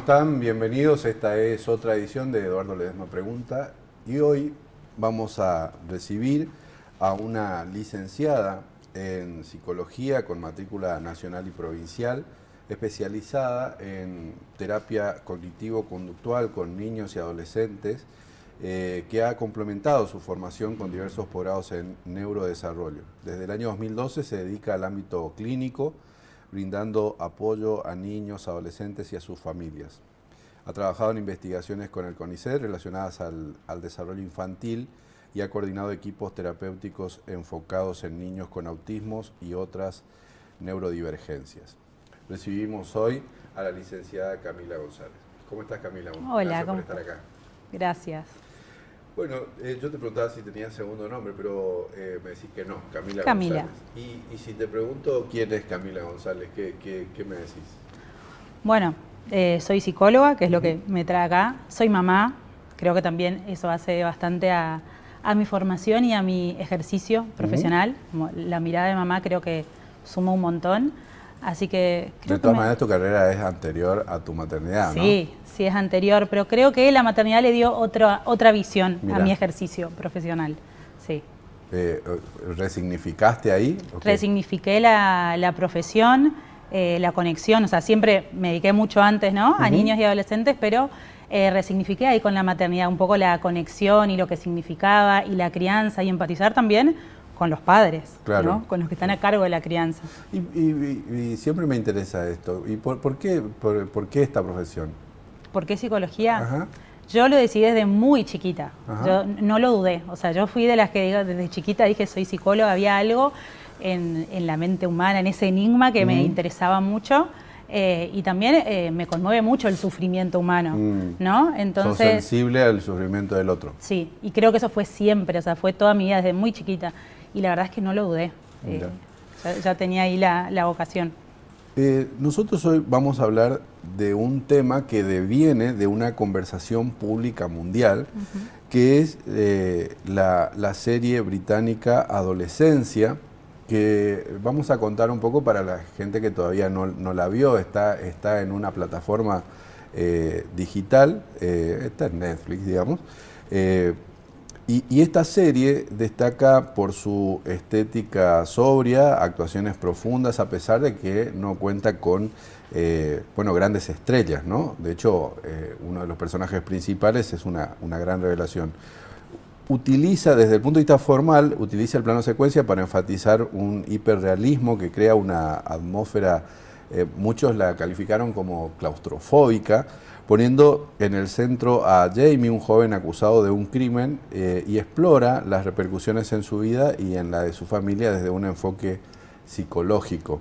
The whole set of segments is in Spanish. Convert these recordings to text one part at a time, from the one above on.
están? Bienvenidos. Esta es otra edición de Eduardo Ledesma Pregunta y hoy vamos a recibir a una licenciada en psicología con matrícula nacional y provincial, especializada en terapia cognitivo-conductual con niños y adolescentes, que ha complementado su formación con diversos posgrados en neurodesarrollo. Desde el año 2012 se dedica al ámbito clínico, brindando apoyo a niños, adolescentes y a sus familias. Ha trabajado en investigaciones con el CONICET relacionadas al desarrollo infantil y ha coordinado equipos terapéuticos enfocados en niños con autismos y otras neurodivergencias. Recibimos hoy a la licenciada Camila González. ¿Cómo estás, Camila? Hola, gracias por estar acá. Gracias. Bueno, yo te preguntaba si tenías segundo nombre, pero me decís que no, Camila Camila. González. Y si te pregunto quién es Camila González, ¿qué me decís? Bueno, soy psicóloga, que es lo que me trae acá. Soy mamá, creo que también eso hace bastante a mi formación y a mi ejercicio profesional. La mirada de mamá creo que suma un montón. Así que creo de todas maneras, tu carrera es anterior a tu maternidad, ¿no? Sí, sí es anterior, pero creo que la maternidad le dio otra visión a mi ejercicio profesional. Sí. ¿Resignificaste ahí? Okay. Resignifiqué la profesión, la conexión, o sea, siempre me dediqué mucho antes, ¿no? A niños y adolescentes, pero resignifiqué ahí con la maternidad un poco la conexión y lo que significaba y la crianza y empatizar también con los padres, claro, ¿no? Con los que están a cargo de la crianza. Y siempre me interesa esto. ¿Y por qué esta profesión? ¿Por qué psicología? Ajá. Yo lo decidí desde muy chiquita. Ajá. Yo no lo dudé. O sea, yo fui de las que desde chiquita dije soy psicóloga. Había algo en la mente humana, en ese enigma que me interesaba mucho. Y también me conmueve mucho el sufrimiento humano, ¿no? Entonces, ¿sos sensible al sufrimiento del otro? Sí, y creo que eso fue siempre, o sea, fue toda mi vida desde muy chiquita. Y la verdad es que no lo dudé, ya tenía ahí la vocación. Nosotros hoy vamos a hablar de un tema que deviene de una conversación pública mundial, que es la serie británica Adolescencia, que vamos a contar un poco para la gente que todavía no la vio. Está en una plataforma digital, está en Netflix, digamos. Y esta serie destaca por su estética sobria, actuaciones profundas, a pesar de que no cuenta con grandes estrellas, ¿no? De hecho, uno de los personajes principales es una gran revelación. Utiliza, desde el punto de vista formal, utiliza el plano secuencia para enfatizar un hiperrealismo que crea una atmósfera, muchos la calificaron como claustrofóbica, poniendo en el centro a Jamie, un joven acusado de un crimen, y explora las repercusiones en su vida y en la de su familia desde un enfoque psicológico.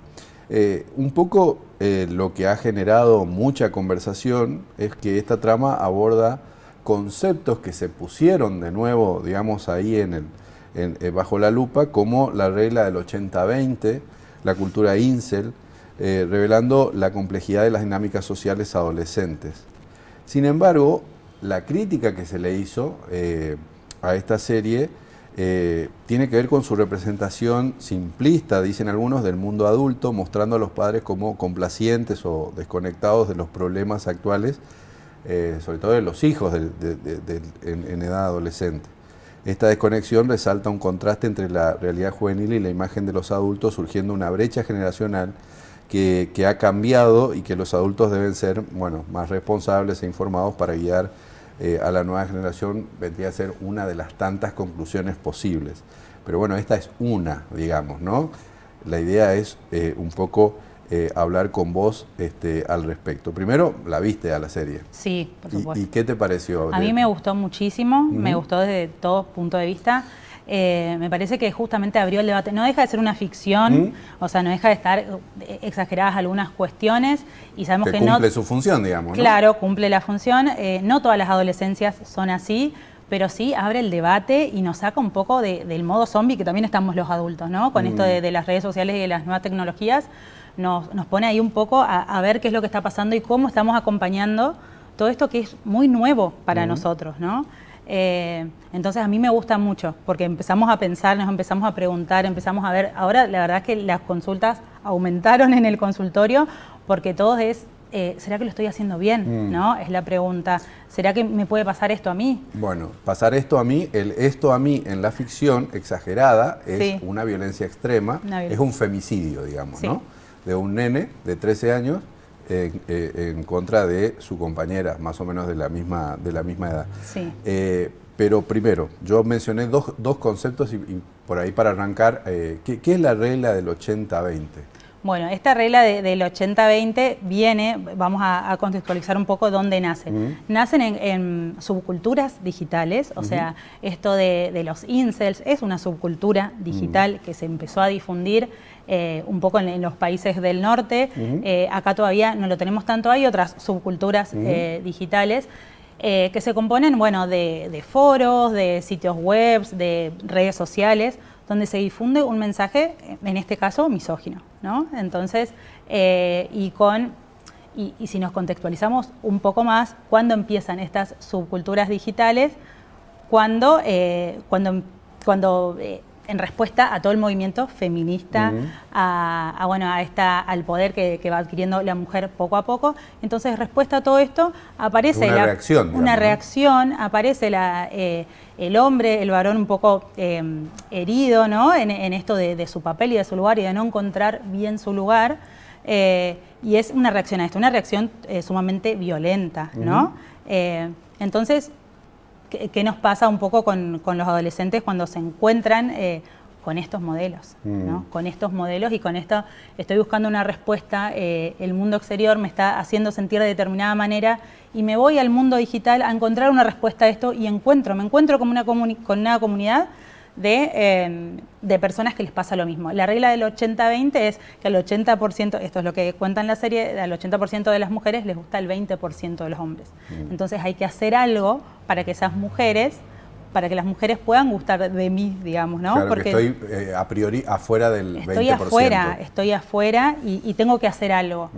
Un poco lo que ha generado mucha conversación es que esta trama aborda conceptos que se pusieron de nuevo, digamos, ahí bajo la lupa, como la regla del 80-20, la cultura incel, revelando la complejidad de las dinámicas sociales adolescentes. Sin embargo, la crítica que se le hizo a esta serie tiene que ver con su representación simplista, dicen algunos, del mundo adulto, mostrando a los padres como complacientes o desconectados de los problemas actuales, sobre todo de los hijos en edad adolescente. Esta desconexión resalta un contraste entre la realidad juvenil y la imagen de los adultos, surgiendo una brecha generacional que ha cambiado y que los adultos deben ser, más responsables e informados para guiar a la nueva generación. Vendría a ser una de las tantas conclusiones posibles. Pero bueno, esta es una, digamos, ¿no? La idea es un poco hablar con vos al respecto. Primero, ¿la viste a la serie? Sí, por supuesto. ¿Y qué te pareció? A mí me gustó muchísimo, me gustó desde todo punto de vista. Me parece que justamente abrió el debate. No deja de ser una ficción, o sea, no deja de estar exageradas algunas cuestiones y sabemos que cumple su función, digamos, ¿no? Claro, cumple la función. No todas las adolescencias son así, pero sí abre el debate y nos saca un poco del modo zombie que también estamos los adultos, ¿no? Con esto de las redes sociales y de las nuevas tecnologías, nos pone ahí un poco a ver qué es lo que está pasando y cómo estamos acompañando todo esto que es muy nuevo para nosotros, ¿no? Entonces a mí me gusta mucho porque empezamos a pensar, nos empezamos a preguntar, empezamos a ver. Ahora la verdad es que las consultas aumentaron en el consultorio porque todo es ¿será que lo estoy haciendo bien? ¿No? Es la pregunta. ¿Será que me puede pasar esto a mí? Bueno, pasar esto a mí, esto a mí en la ficción exagerada es una violencia extrema, es un femicidio, digamos, ¿no? De un nene de 13 años en contra de su compañera, más o menos de la misma edad. Sí. Pero primero, yo mencioné dos conceptos y por ahí para arrancar, ¿qué es la regla del 80-20? Bueno, esta regla del 80-20 viene, vamos a contextualizar un poco dónde nacen. Nacen en subculturas digitales, o sea, esto de los incels es una subcultura digital que se empezó a difundir un poco en los países del norte. Acá todavía no lo tenemos tanto, hay otras subculturas digitales que se componen, bueno, de foros, de sitios web, de redes sociales, donde se difunde un mensaje, en este caso, misógino, ¿no? Entonces, y si nos contextualizamos un poco más, ¿cuándo empiezan estas subculturas digitales? Cuando en respuesta a todo el movimiento feminista, al poder que va adquiriendo la mujer poco a poco. Entonces, respuesta a todo esto, aparece una reacción, aparece el hombre, el varón un poco herido, ¿no? en esto de su papel y de su lugar y de no encontrar bien su lugar. Y es una reacción a esto, una reacción sumamente violenta, ¿no? Entonces, ¿qué nos pasa un poco con los adolescentes cuando se encuentran con estos modelos? ¿no? Con estos modelos y con esto estoy buscando una respuesta, el mundo exterior me está haciendo sentir de determinada manera y me voy al mundo digital a encontrar una respuesta a esto y me encuentro con una comunidad de personas que les pasa lo mismo. La regla del 80-20 es que al 80%, esto es lo que cuenta en la serie, al 80% de las mujeres les gusta el 20% de los hombres. Entonces hay que hacer algo para que las mujeres puedan gustar de mí, digamos, ¿no? Claro, porque estoy a priori afuera del 20%. Estoy afuera y tengo que hacer algo.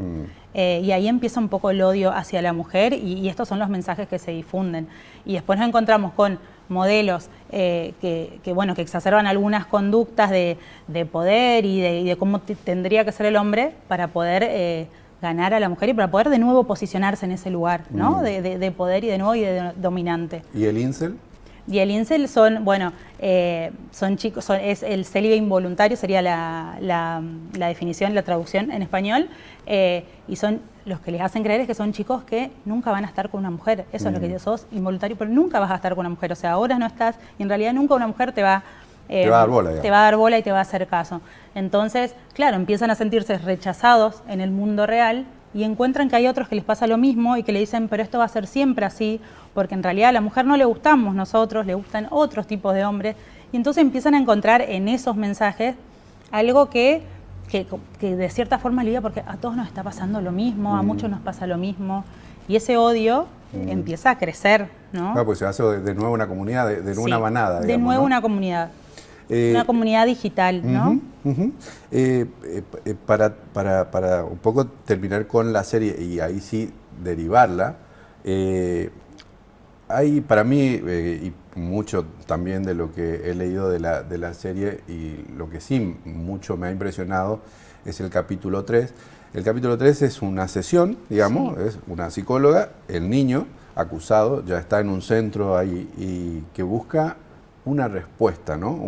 Y ahí empieza un poco el odio hacia la mujer y estos son los mensajes que se difunden. Y después nos encontramos con modelos que exacerban algunas conductas de poder y de cómo tendría que ser el hombre para poder ganar a la mujer y para poder de nuevo posicionarse en ese lugar, ¿no? De poder y de nuevo y de dominante. ¿Y el incel? Y el incel son chicos, es el célibe involuntario, sería la definición, la traducción en español, y son los que les hacen creer es que son chicos que nunca van a estar con una mujer. Eso es lo que dice, sos involuntario, pero nunca vas a estar con una mujer. O sea, ahora no estás y en realidad nunca una mujer te va a dar bola y te va a hacer caso. Entonces, claro, empiezan a sentirse rechazados en el mundo real y encuentran que hay otros que les pasa lo mismo y que le dicen, pero esto va a ser siempre así, porque en realidad a la mujer no le gustamos nosotros, le gustan otros tipos de hombres. Y entonces empiezan a encontrar en esos mensajes algo que de cierta forma alivia, porque a todos nos está pasando lo mismo, a muchos nos pasa lo mismo. Y ese odio empieza a crecer, ¿no? Claro, pues se hace de nuevo una comunidad, de nuevo una manada, digamos, de nuevo, ¿no? Una comunidad digital, ¿no? Para un poco terminar con la serie y ahí sí derivarla, hay para mí, y mucho también de lo que he leído de la serie y lo que sí mucho me ha impresionado es el capítulo 3. El capítulo 3 es una sesión, digamos, es una psicóloga, el niño acusado ya está en un centro ahí y que busca una respuesta, ¿no?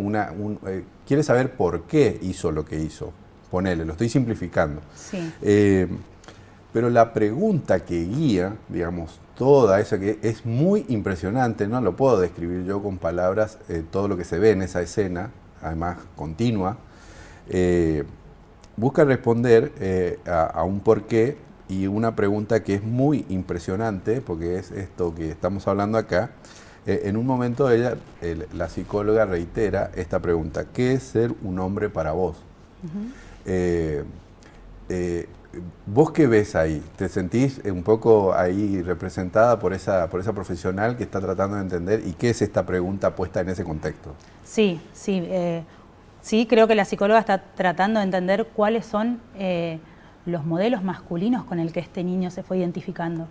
Quiere saber por qué hizo lo que hizo. Ponele, lo estoy simplificando. Sí. Pero la pregunta que guía, digamos, toda esa que es muy impresionante, no lo puedo describir yo con palabras, todo lo que se ve en esa escena, además continua, busca responder a un porqué y una pregunta que es muy impresionante, porque es esto que estamos hablando acá. En un momento la psicóloga reitera esta pregunta: ¿qué es ser un hombre para vos? ¿Vos qué ves ahí? ¿Te sentís un poco ahí representada por esa profesional que está tratando de entender? ¿Y qué es esta pregunta puesta en ese contexto? Sí, creo que la psicóloga está tratando de entender cuáles son los modelos masculinos con el que este niño se fue identificando,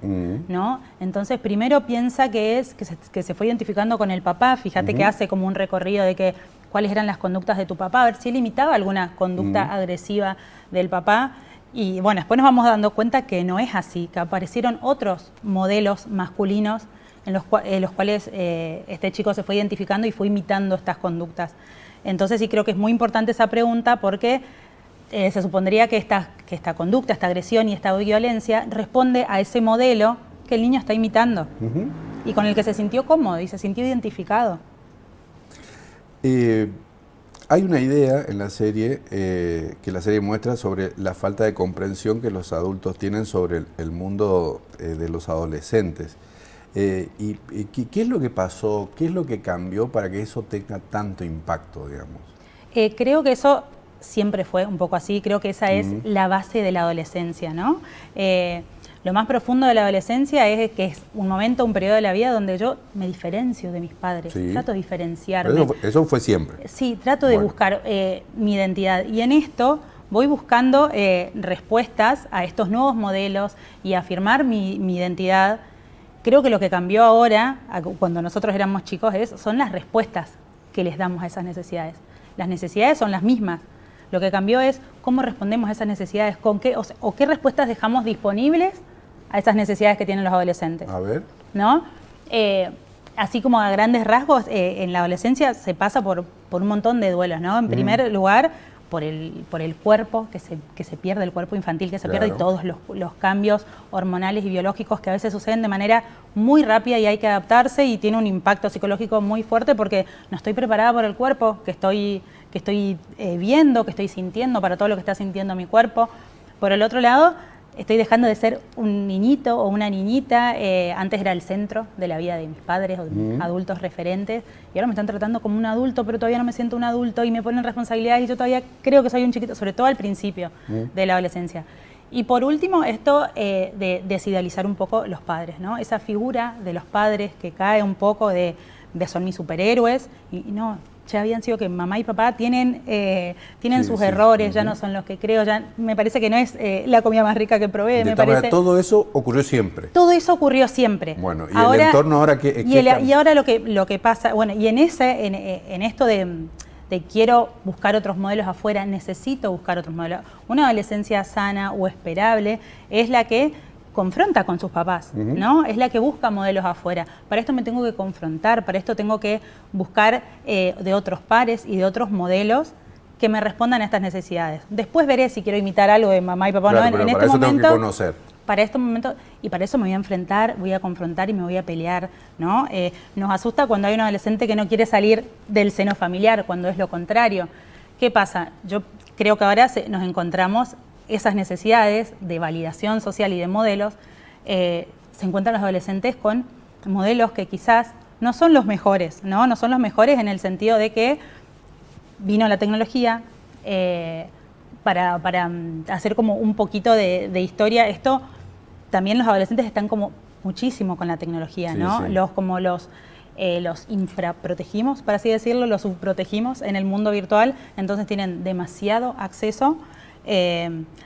¿no? Entonces, primero piensa que se fue identificando con el papá. Fíjate que hace como un recorrido de que cuáles eran las conductas de tu papá, a ver si él imitaba alguna conducta agresiva del papá. Y bueno, después nos vamos dando cuenta que no es así, que aparecieron otros modelos masculinos en los cuales este chico se fue identificando y fue imitando estas conductas. Entonces sí creo que es muy importante esa pregunta porque se supondría que esta conducta, esta agresión y esta violencia responde a ese modelo que el niño está imitando y con el que se sintió cómodo y se sintió identificado. Hay una idea en la serie que la serie muestra sobre la falta de comprensión que los adultos tienen sobre el mundo de los adolescentes. ¿Qué es lo que pasó? ¿Qué es lo que cambió para que eso tenga tanto impacto, digamos? Creo que eso siempre fue un poco así. Creo que esa es la base de la adolescencia, ¿no? Lo más profundo de la adolescencia es que es un momento, un periodo de la vida donde yo me diferencio de mis padres, trato de diferenciarme. Eso fue siempre. Sí, trato de buscar mi identidad y en esto voy buscando respuestas a estos nuevos modelos y afirmar mi identidad. Creo que lo que cambió ahora, cuando nosotros éramos chicos, son las respuestas que les damos a esas necesidades. Las necesidades son las mismas. Lo que cambió es cómo respondemos a esas necesidades, con qué, o qué respuestas dejamos disponibles a esas necesidades que tienen los adolescentes. A ver. ¿No? Así como a grandes rasgos, en la adolescencia se pasa por un montón de duelos, ¿no? En primer lugar, por el cuerpo, que se pierde, el cuerpo infantil que se pierde y todos los cambios hormonales y biológicos que a veces suceden de manera muy rápida y hay que adaptarse y tiene un impacto psicológico muy fuerte porque no estoy preparada por el cuerpo que estoy viendo, que estoy sintiendo, para todo lo que está sintiendo mi cuerpo. Por el otro lado, estoy dejando de ser un niñito o una niñita. Antes era el centro de la vida de mis padres o de mis adultos referentes y ahora me están tratando como un adulto, pero todavía no me siento un adulto y me ponen responsabilidades y yo todavía creo que soy un chiquito, sobre todo al principio de la adolescencia. Y por último, esto de desidealizar un poco los padres, ¿no? Esa figura de los padres que cae un poco de son mis superhéroes y no, ya habían sido que mamá y papá tienen sus errores, ya no son los que creo, ya me parece que no es la comida más rica que probé. Me parece, todo eso ocurrió siempre. Todo eso ocurrió siempre. Bueno, y ahora, el entorno ahora y ahora lo que pasa, bueno, y en esto de quiero buscar otros modelos afuera, necesito buscar otros modelos. Una adolescencia sana o esperable es la que confronta con sus papás, ¿no? Es la que busca modelos afuera. Para esto me tengo que confrontar, para esto tengo que buscar de otros pares y de otros modelos que me respondan a estas necesidades. Después veré si quiero imitar algo de mamá y papá. Claro, ¿no? En este momento tengo que conocer. Para este momento, y para eso me voy a enfrentar, voy a confrontar y me voy a pelear, ¿no? Nos asusta cuando hay un adolescente que no quiere salir del seno familiar, cuando es lo contrario. ¿Qué pasa? Yo creo que ahora nos encontramos esas necesidades de validación social y de modelos, se encuentran los adolescentes con modelos que quizás no son los mejores, ¿no? No son los mejores en el sentido de que vino la tecnología para hacer como un poquito de historia. Esto también los adolescentes están como muchísimo con la tecnología, ¿no? Sí. Los infraprotegimos, por así decirlo, los subprotegimos en el mundo virtual, entonces tienen demasiado acceso.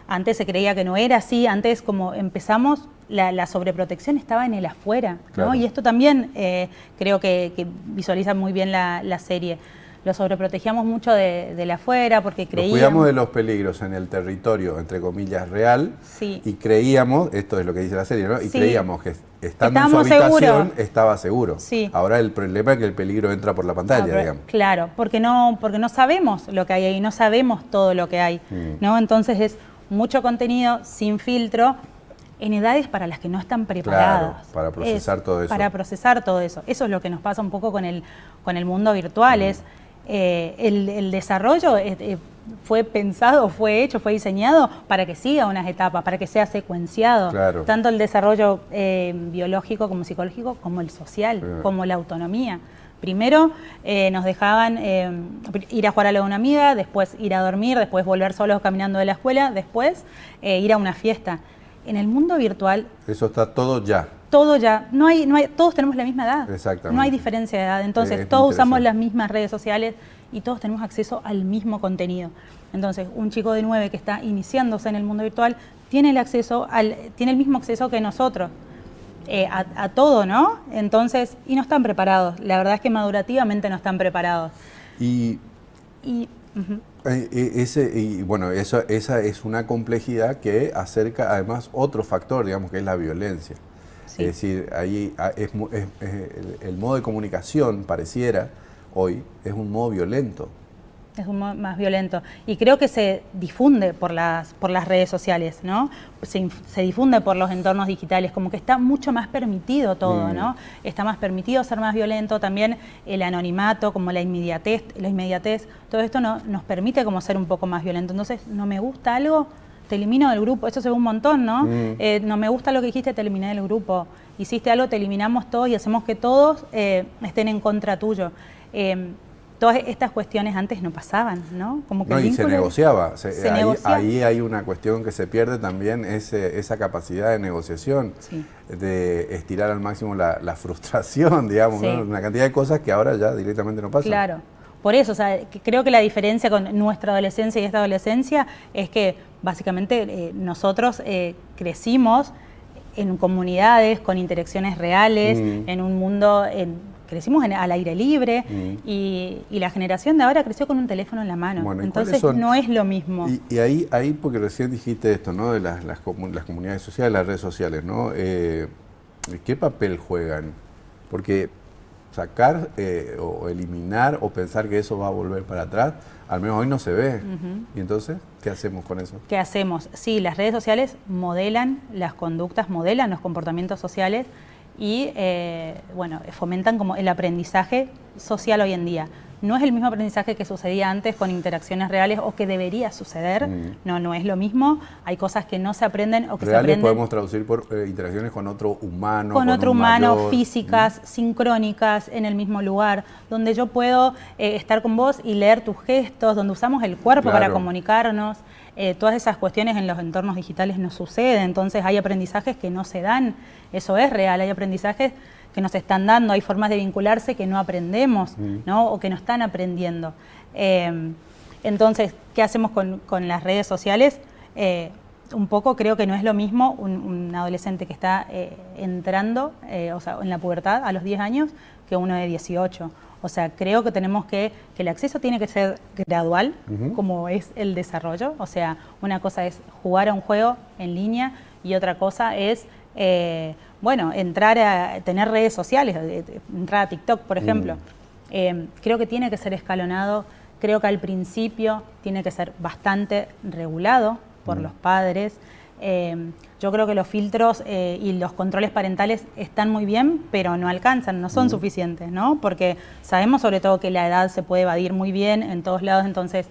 Antes se creía que no era así, antes como empezamos, la sobreprotección estaba en el afuera, ¿no? Y esto también creo que visualiza muy bien la serie. Lo sobreprotegíamos mucho del afuera porque creíamos... Nos cuidamos de los peligros en el territorio, entre comillas, real, y creíamos, esto es lo que dice la serie, ¿no? Y creíamos que estando en su habitación estaba seguro. Ahora el problema es que el peligro entra por la pantalla, digamos. Claro, porque no sabemos lo que hay ahí, no sabemos todo lo que hay, ¿no? Entonces es mucho contenido sin filtro en edades para las que no están preparadas. Claro, para procesar todo eso. Para procesar todo eso. Eso es lo que nos pasa un poco con el mundo virtual. El desarrollo fue pensado, fue hecho, fue diseñado para que siga unas etapas, para que sea secuenciado. Tanto el desarrollo biológico como psicológico, como el social, como la autonomía. Primero nos dejaban ir a jugar a lo de una amiga, después ir a dormir, después volver solos caminando de la escuela, después ir a una fiesta. En el mundo virtual... Eso está todo ya. Todo ya. No hay, todos tenemos la misma edad. Exactamente. No hay diferencia de edad. Entonces, todos usamos las mismas redes sociales y todos tenemos acceso al mismo contenido. Entonces, un chico de 9 que está iniciándose en el mundo virtual tiene el mismo acceso que nosotros a todo, ¿no? Entonces, y no están preparados. La verdad es que madurativamente no están preparados. Y Y bueno, esa es una complejidad que acerca además otro factor, digamos, que es la violencia. Sí. Es decir, ahí el modo de comunicación, pareciera, hoy, es un modo violento. Es un modo más violento. Y creo que se difunde por las redes sociales, ¿no? Se difunde por los entornos digitales, como que está mucho más permitido todo, ¿no? Está más permitido ser más violento, también el anonimato, como la inmediatez, todo esto nos permite como ser un poco más violento. Entonces, no me gusta algo, te elimino del grupo. Eso se ve un montón, ¿no? No me gusta lo que dijiste, te eliminé del grupo. Hiciste algo, te eliminamos todos y hacemos que todos estén en contra tuyo. Todas estas cuestiones antes no pasaban, ¿no? Como que y se negociaba. negociaba. Ahí hay una cuestión que se pierde también, esa capacidad de negociación, de estirar al máximo la frustración, digamos, ¿no? Una cantidad de cosas que ahora ya directamente no pasan. Claro. Por eso, o sea, creo que la diferencia con nuestra adolescencia y esta adolescencia es que básicamente nosotros crecimos en comunidades, con interacciones reales, en un mundo... Crecimos al aire libre y la generación de ahora creció con un teléfono en la mano. Bueno, entonces no es lo mismo. Y ahí porque recién dijiste esto, ¿no? De las comunidades sociales, las redes sociales, ¿no? ¿Qué papel juegan? Porque sacar o eliminar o pensar que eso va a volver para atrás, al menos hoy no se ve. ¿Y entonces qué hacemos con eso? ¿Qué hacemos? Sí, las redes sociales modelan las conductas, modelan los comportamientos sociales y bueno, fomentan como el aprendizaje social hoy en día. No es el mismo aprendizaje que sucedía antes con interacciones reales o que debería suceder. No es lo mismo. Hay cosas que no se aprenden o que reales se aprenden. Podemos traducir por interacciones con otro humano. Con otro humano, mayor. físicas, sincrónicas, en el mismo lugar, donde yo puedo estar con vos y leer tus gestos, donde usamos el cuerpo para comunicarnos. Todas esas cuestiones en los entornos digitales no suceden, entonces hay aprendizajes que no se dan, eso es real, hay aprendizajes que nos están dando, hay formas de vincularse que no aprendemos, ¿no? O que no están aprendiendo. Entonces, ¿qué hacemos con las redes sociales? Un poco creo que no es lo mismo un adolescente que está entrando, o sea, en la pubertad a los 10 años, que uno de 18. O sea, creo que tenemos que el acceso tiene que ser gradual, como es el desarrollo. O sea, una cosa es jugar a un juego en línea y otra cosa es, bueno, entrar a tener redes sociales, entrar a TikTok, por ejemplo. Creo que tiene que ser escalonado, creo que al principio tiene que ser bastante regulado por los padres. Yo creo que los filtros y los controles parentales están muy bien, pero no alcanzan, no son suficientes, ¿no? Porque sabemos sobre todo que la edad se puede evadir muy bien en todos lados, entonces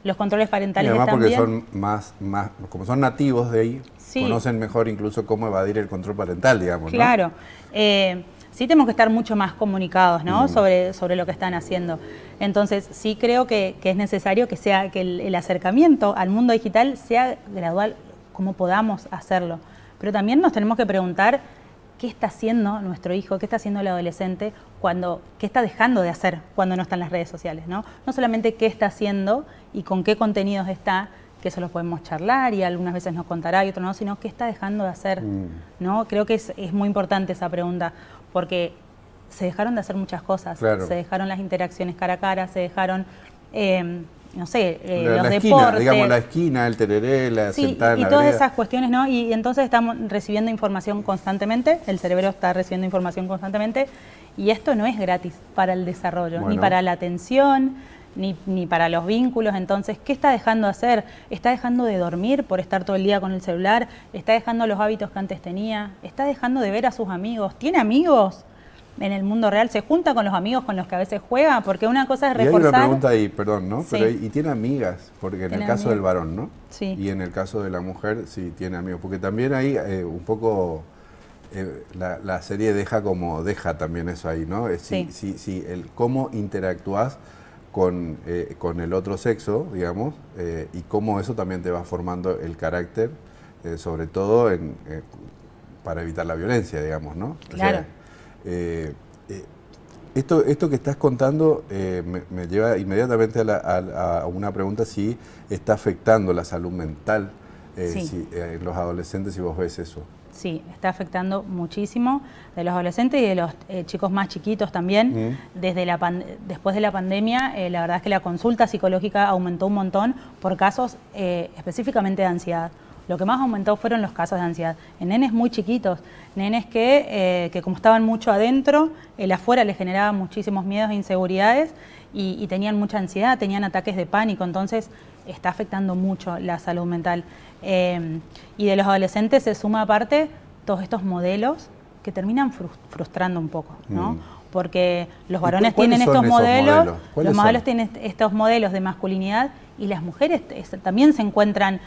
los controles parentales están bien. Y además porque son más, como son nativos de ahí, conocen mejor incluso cómo evadir el control parental, digamos, ¿no? Claro. Sí tenemos que estar mucho más comunicados, ¿no? Sobre lo que están haciendo. Entonces, sí creo que es necesario que el acercamiento al mundo digital sea gradual, como podamos hacerlo. Pero también nos tenemos que preguntar qué está haciendo nuestro hijo, qué está haciendo el adolescente, qué está dejando de hacer cuando no está en las redes sociales, ¿no? No solamente qué está haciendo y con qué contenidos está, que eso lo podemos charlar y algunas veces nos contará y otro no, sino qué está dejando de hacer, ¿no? Creo que es muy importante esa pregunta, porque se dejaron de hacer muchas cosas, se dejaron las interacciones cara a cara, se dejaron... no sé, los deportes. Digamos, la esquina, el tereré, la sentada en la y todas vereda. esas cuestiones, ¿no? Y entonces estamos recibiendo información constantemente, el cerebro está recibiendo información constantemente, y esto no es gratis para el desarrollo, ni para la atención, ni para los vínculos. Entonces, ¿qué está dejando de hacer? ¿Está dejando de dormir por estar todo el día con el celular? ¿Está dejando los hábitos que antes tenía? ¿Está dejando de ver a sus amigos? ¿Tiene amigos? En el mundo real, ¿se junta con los amigos con los que a veces juega? Porque una cosa es reforzar... Y hay una pregunta ahí, perdón, ¿no? Pero y tiene amigas, porque en el caso del varón, ¿no? Sí. Y en el caso de la mujer, sí tiene amigos. Porque también ahí un poco la serie deja también eso ahí, ¿no? El cómo interactúas con el otro sexo, digamos, y cómo eso también te va formando el carácter, sobre todo para evitar la violencia, digamos, ¿no? Claro. Esto que estás contando me lleva inmediatamente a una pregunta si está afectando la salud mental en los adolescentes, si vos ves eso. Sí, está afectando muchísimo de los adolescentes y de los chicos más chiquitos también. Después de la pandemia, la verdad es que la consulta psicológica aumentó un montón por casos específicamente de ansiedad. Lo que más aumentó fueron los casos de ansiedad en nenes muy chiquitos, nenes que como estaban mucho adentro, el afuera les generaba muchísimos miedos e inseguridades y tenían mucha ansiedad, tenían ataques de pánico, entonces está afectando mucho la salud mental. Y de los adolescentes se suma aparte todos estos modelos que terminan frustrando un poco, ¿no? Porque los varones tienen estos modelos, los modelos tienen estos modelos de masculinidad y las mujeres también se encuentran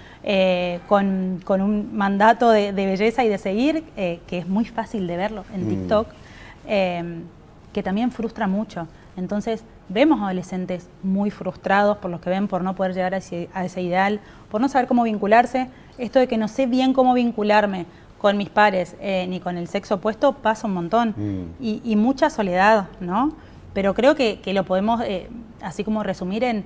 con un mandato de belleza y de seguir, que es muy fácil de verlo en TikTok, que también frustra mucho. Entonces vemos adolescentes muy frustrados por los que ven, por no poder llegar a ese ideal, por no saber cómo vincularse. Esto de que no sé bien cómo vincularme con mis pares ni con el sexo opuesto pasa un montón. Y mucha soledad, ¿no? Pero creo que lo podemos, así como resumir en,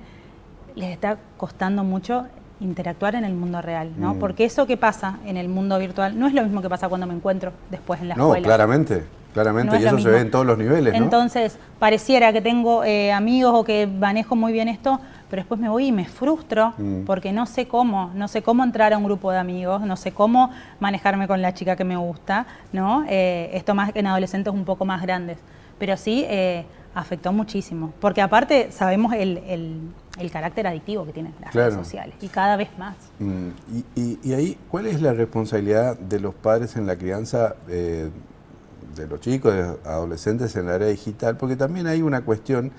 les está costando mucho interactuar en el mundo real, ¿no? Porque eso que pasa en el mundo virtual no es lo mismo que pasa cuando me encuentro después en la escuela. No, claramente, No y eso se ve en todos los niveles, ¿no? Entonces, pareciera que tengo amigos o que manejo muy bien esto, pero después me voy y me frustro porque no sé cómo entrar a un grupo de amigos, no sé cómo manejarme con la chica que me gusta, ¿no? Esto más que en adolescentes un poco más grandes, pero sí afectó muchísimo, porque aparte sabemos el carácter adictivo que tienen las redes sociales y cada vez más. Y ahí, ¿cuál es la responsabilidad de los padres en la crianza de los chicos, de los adolescentes en la era digital? Porque también hay una cuestión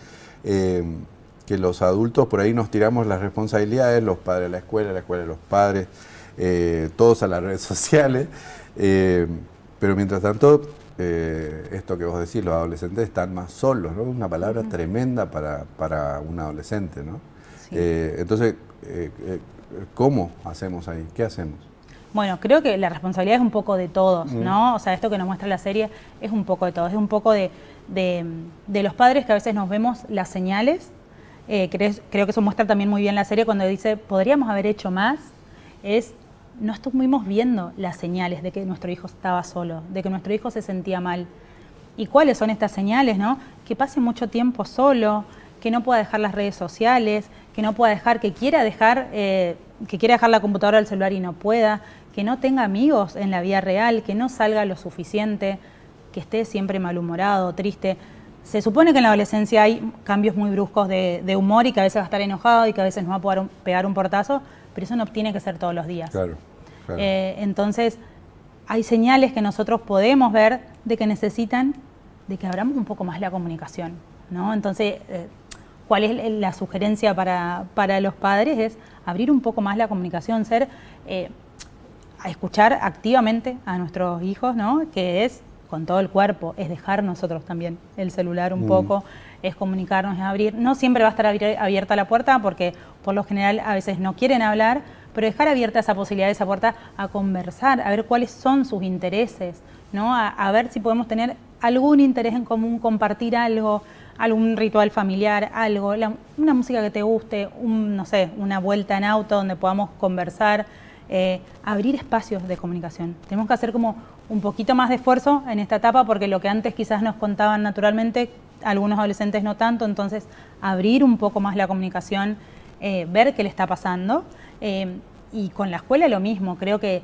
que los adultos por ahí nos tiramos las responsabilidades, los padres a la escuela a los padres, todos a las redes sociales, pero mientras tanto, esto que vos decís, los adolescentes están más solos, ¿no? Una palabra tremenda para un adolescente, ¿no? Sí. Entonces, ¿cómo hacemos ahí? ¿Qué hacemos? Bueno, creo que la responsabilidad es un poco de todos, ¿no? O sea, esto que nos muestra la serie es un poco de todos, es un poco de los padres que a veces nos vemos las señales. Creo que eso muestra también muy bien la serie cuando dice, podríamos haber hecho más, no estuvimos viendo las señales de que nuestro hijo estaba solo, de que nuestro hijo se sentía mal. ¿Y cuáles son estas señales, no? Que pase mucho tiempo solo, que no pueda dejar las redes sociales, que no pueda dejar, que quiera dejar la computadora o el celular y no pueda, que no tenga amigos en la vida real, que no salga lo suficiente, que esté siempre malhumorado, triste. Se supone que en la adolescencia hay cambios muy bruscos de humor y que a veces va a estar enojado y que a veces no va a poder pegar un portazo, pero eso no tiene que ser todos los días. Claro. Entonces, hay señales que nosotros podemos ver de que necesitan de que abramos un poco más la comunicación, ¿no? Entonces, ¿cuál es la sugerencia para los padres? Es abrir un poco más la comunicación, a escuchar activamente a nuestros hijos, ¿no? Que es con todo el cuerpo, es dejar nosotros también el celular un poco, es comunicarnos, es abrir. No siempre va a estar abierta la puerta porque por lo general a veces no quieren hablar, pero dejar abierta esa posibilidad, esa puerta a conversar, a ver cuáles son sus intereses, ¿no? A ver si podemos tener algún interés en común, compartir algo, algún ritual familiar, algo, una música que te guste, no sé, una vuelta en auto donde podamos conversar, abrir espacios de comunicación. Tenemos que hacer como un poquito más de esfuerzo en esta etapa porque lo que antes quizás nos contaban naturalmente, algunos adolescentes no tanto, entonces abrir un poco más la comunicación, ver qué le está pasando. Y con la escuela lo mismo, creo que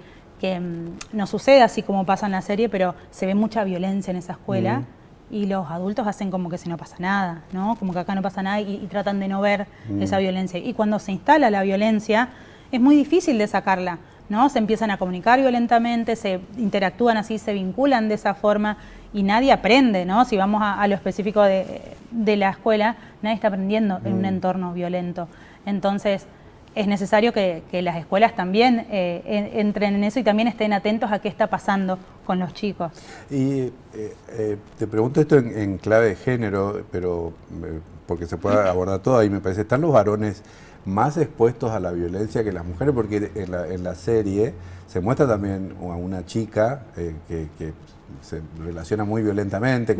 no sucede así como pasa en la serie, pero se ve mucha violencia en esa escuela y los adultos hacen como que si no pasa nada, ¿no? Como que acá no pasa nada y tratan de no ver esa violencia. Y cuando se instala la violencia es muy difícil de sacarla, ¿no? Se empiezan a comunicar violentamente, se interactúan así, se vinculan de esa forma y nadie aprende, ¿no? Si vamos a lo específico de la escuela, nadie está aprendiendo en un entorno violento. Entonces, es necesario que las escuelas también entren en eso y también estén atentos a qué está pasando con los chicos. Y te pregunto esto en clave de género, pero porque se puede abordar todo ahí, me parece. ¿Están los varones más expuestos a la violencia que las mujeres? Porque en la serie se muestra también a una chica que se relaciona muy violentamente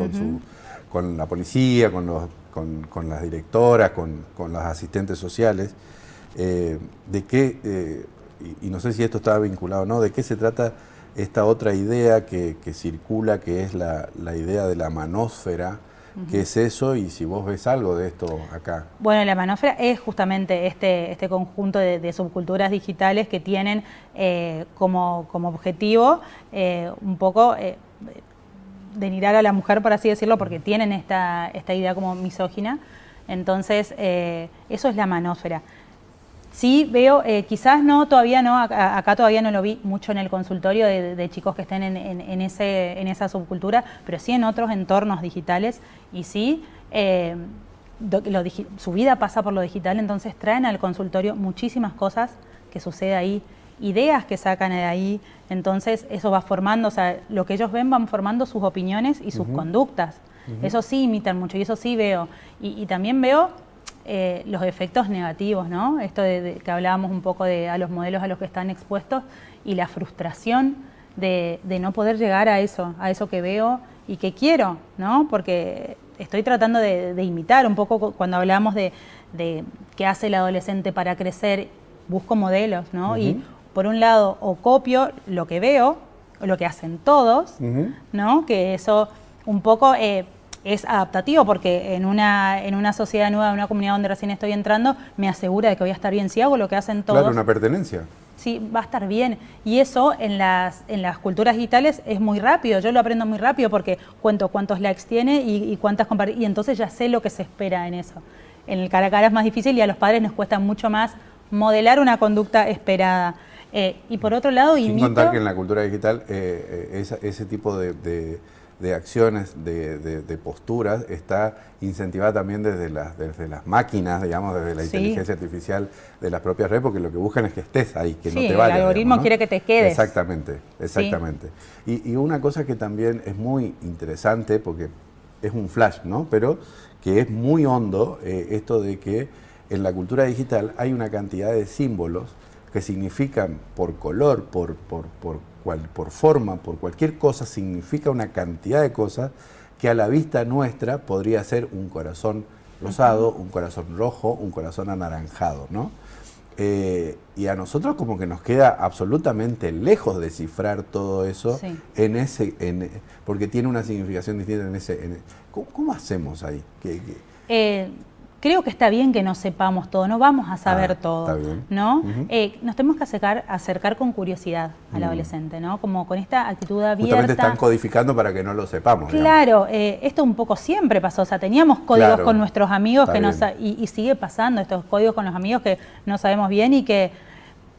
con la policía, con las directoras, con las asistentes sociales. ¿De qué, y no sé si esto estaba vinculado o no, de qué se trata esta otra idea que circula, que es la idea de la manósfera. ¿Qué es eso? Y si vos ves algo de esto acá. Bueno, la manósfera es justamente este conjunto de subculturas digitales que tienen como objetivo un poco denigrar a la mujer, por así decirlo, porque tienen esta idea como misógina. Entonces, eso es la manósfera. Sí veo, quizás no, todavía no, acá todavía no lo vi mucho en el consultorio de chicos que estén en esa subcultura, pero sí en otros entornos digitales, y sí, su vida pasa por lo digital, entonces traen al consultorio muchísimas cosas que sucede ahí, ideas que sacan de ahí, entonces eso va formando, o sea, lo que ellos ven van formando sus opiniones y sus conductas. Eso sí imitan mucho y eso sí veo. Y también veo los efectos negativos, ¿no? Esto que hablábamos un poco a los modelos a los que están expuestos y la frustración de no poder llegar a eso que veo y que quiero, ¿no? Porque estoy tratando de imitar un poco cuando hablamos de qué hace el adolescente para crecer, busco modelos, ¿no? Y por un lado, o copio lo que veo, o lo que hacen todos, ¿no? Que eso un poco es adaptativo, porque en una sociedad nueva, en una comunidad donde recién estoy entrando, me asegura de que voy a estar bien si hago lo que hacen todos. Claro, una pertenencia. Sí, va a estar bien. Y eso en las culturas digitales es muy rápido. Yo lo aprendo muy rápido porque cuento cuántos likes tiene y cuántas compartidas. Y entonces ya sé lo que se espera en eso. En el cara a cara es más difícil y a los padres nos cuesta mucho más modelar una conducta esperada. Y por otro lado, sin contar que en la cultura digital ese tipo de acciones, de posturas, está incentivada también desde las máquinas, digamos, desde la inteligencia artificial de las propias redes, porque lo que buscan es que estés ahí, que no te vayas. El algoritmo, ¿no? Quiere que te quedes. Exactamente. Y una cosa que también es muy interesante, porque es un flash, ¿no? Pero que es muy hondo, esto de que en la cultura digital hay una cantidad de símbolos que significan por color, por forma, por cualquier cosa, significa una cantidad de cosas que a la vista nuestra podría ser un corazón rosado, un corazón rojo, un corazón anaranjado, ¿no? Y a nosotros como que nos queda absolutamente lejos descifrar todo eso porque tiene una significación distinta en ese. ¿Cómo hacemos ahí? Creo que está bien que no sepamos todo, no vamos a saber todo, está bien. ¿no? Nos tenemos que acercar con curiosidad al adolescente, ¿no? Como con esta actitud abierta. Justamente están codificando para que no lo sepamos. Claro, esto un poco siempre pasó, o sea, teníamos códigos con nuestros amigos y sigue pasando estos códigos con los amigos que no sabemos bien y que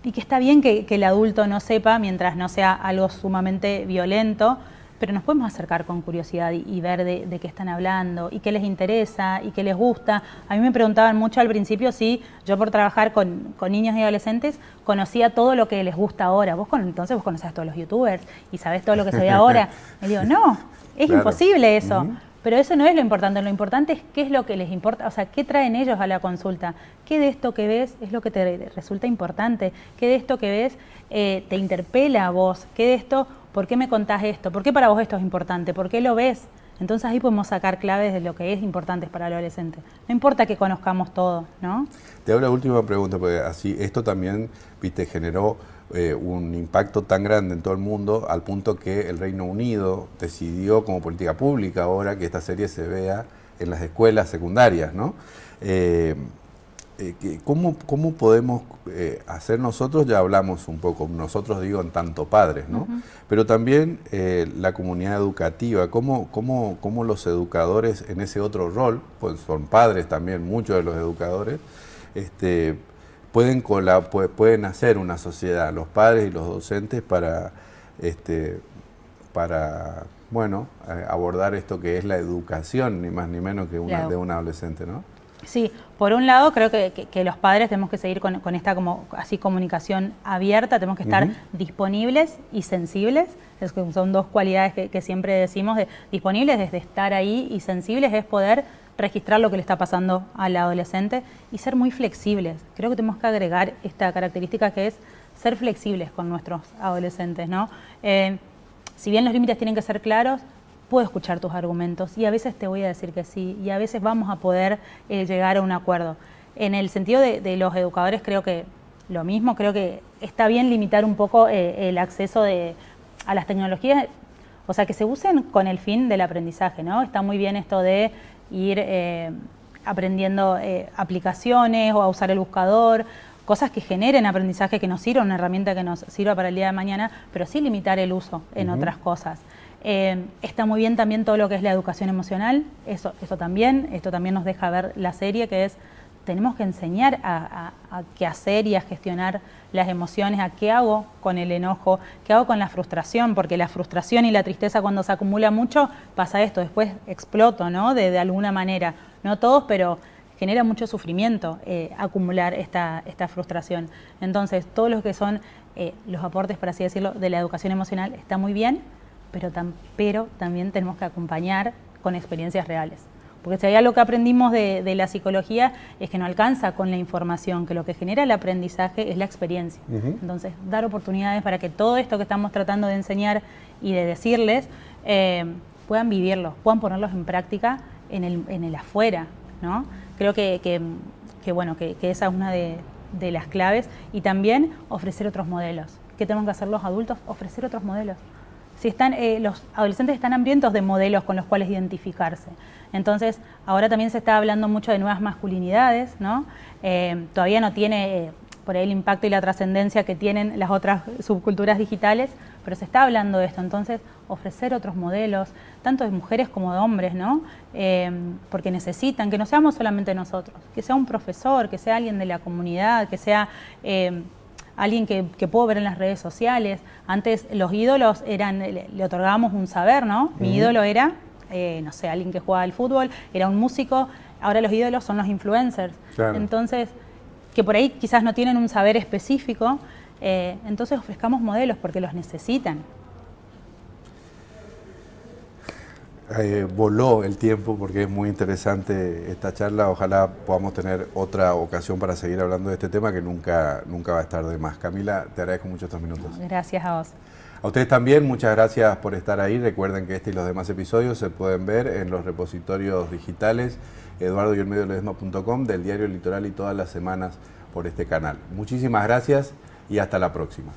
está bien que el adulto no sepa mientras no sea algo sumamente violento. Pero nos podemos acercar con curiosidad y ver de qué están hablando y qué les interesa y qué les gusta. A mí me preguntaban mucho al principio si yo, por trabajar con niños y adolescentes, conocía todo lo que les gusta ahora. Entonces vos conocés a todos los youtubers y sabés todo lo que se ve ahora. Y digo, no, es imposible eso. Pero eso no es lo importante es qué es lo que les importa, o sea, qué traen ellos a la consulta. ¿Qué de esto que ves es lo que te resulta importante? ¿Qué de esto que ves te interpela a vos? ¿Qué de esto, por qué me contás esto? ¿Por qué para vos esto es importante? ¿Por qué lo ves? Entonces ahí podemos sacar claves de lo que es importante para el adolescente. No importa que conozcamos todo, ¿no? Te hago la última pregunta, porque así esto también, viste, generó un impacto tan grande en todo el mundo, al punto que el Reino Unido decidió como política pública ahora que esta serie se vea en las escuelas secundarias, ¿no? ¿Cómo podemos hacer nosotros? Ya hablamos un poco, nosotros digo en tanto padres, ¿no? Pero también la comunidad educativa, ¿cómo los educadores en ese otro rol, pues son padres también, muchos de los educadores, pueden hacer una sociedad, los padres y los docentes para abordar esto que es la educación, ni más ni menos que de un adolescente, ¿no? Sí, por un lado creo que los padres tenemos que seguir con esta comunicación abierta, tenemos que estar disponibles y sensibles, son dos cualidades que siempre decimos, disponibles desde estar ahí y sensibles es poder registrar lo que le está pasando al adolescente y ser muy flexibles. Creo que tenemos que agregar esta característica que es ser flexibles con nuestros adolescentes, ¿no? Si bien los límites tienen que ser claros, puedo escuchar tus argumentos y a veces te voy a decir que sí y a veces vamos a poder llegar a un acuerdo. En el sentido de los educadores creo que lo mismo, creo que está bien limitar un poco el acceso a las tecnologías, o sea, que se usen con el fin del aprendizaje, ¿no? Está muy bien esto de ir aprendiendo aplicaciones o a usar el buscador, cosas que generen aprendizaje, que nos sirva, una herramienta que nos sirva para el día de mañana, pero sí limitar el uso en otras cosas. Está muy bien también todo lo que es la educación emocional, esto también nos deja ver la serie, que es, tenemos que enseñar a qué hacer y a gestionar las emociones, a qué hago con el enojo, qué hago con la frustración, porque la frustración y la tristeza cuando se acumula mucho, pasa esto, después exploto, ¿no? De alguna manera, no todos, pero genera mucho sufrimiento acumular esta frustración. Entonces, todo lo que son los aportes, por así decirlo, de la educación emocional está muy bien, pero también tenemos que acompañar con experiencias reales. Porque si hay algo que aprendimos de la psicología es que no alcanza con la información, que lo que genera el aprendizaje es la experiencia. Entonces, dar oportunidades para que todo esto que estamos tratando de enseñar y de decirles, puedan vivirlo, puedan ponerlos en práctica en el afuera, ¿no? Creo que esa es una de las claves. Y también ofrecer otros modelos. ¿Qué tenemos que hacer los adultos? Ofrecer otros modelos. Si los adolescentes están hambrientos de modelos con los cuales identificarse. Entonces, ahora también se está hablando mucho de nuevas masculinidades, ¿no? Todavía no tiene por ahí el impacto y la trascendencia que tienen las otras subculturas digitales, pero se está hablando de esto. Entonces, ofrecer otros modelos, tanto de mujeres como de hombres, ¿no? Porque necesitan que no seamos solamente nosotros, que sea un profesor, que sea alguien de la comunidad, que sea alguien que puedo ver en las redes sociales. Antes los ídolos le otorgábamos un saber, ¿no? Mi ídolo era, no sé, alguien que jugaba al fútbol, era un músico. Ahora los ídolos son los influencers. Claro. Entonces, que por ahí quizás no tienen un saber específico, entonces ofrezcamos modelos porque los necesitan. Voló el tiempo porque es muy interesante esta charla. Ojalá podamos tener otra ocasión para seguir hablando de este tema que nunca va a estar de más. Camila, te agradezco mucho estos minutos. Gracias a vos. A ustedes también, muchas gracias por estar ahí. Recuerden que este y los demás episodios se pueden ver en los repositorios digitales eduardo-ledesma.com, del Diario Litoral y todas las semanas por este canal. Muchísimas gracias y hasta la próxima.